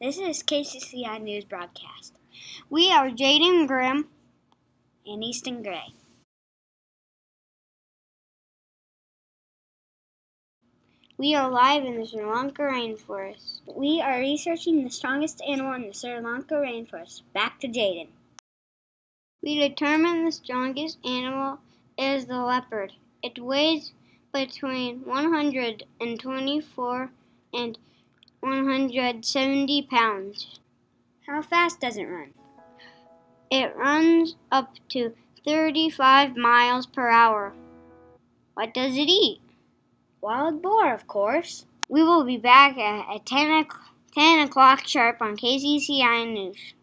This is KCCI News Broadcast. We are Jaden Grimm and Easton Gray. We are live in the Sri Lanka rainforest. We are researching the strongest animal in the Sri Lanka rainforest. Back to Jaden. We determined the strongest animal is the leopard. It weighs between 124 and 170 pounds. How fast does it run? It runs up to 35 miles per hour. What does it eat? Wild boar, of course. We will be back at 10 o'clock sharp on KCCI News.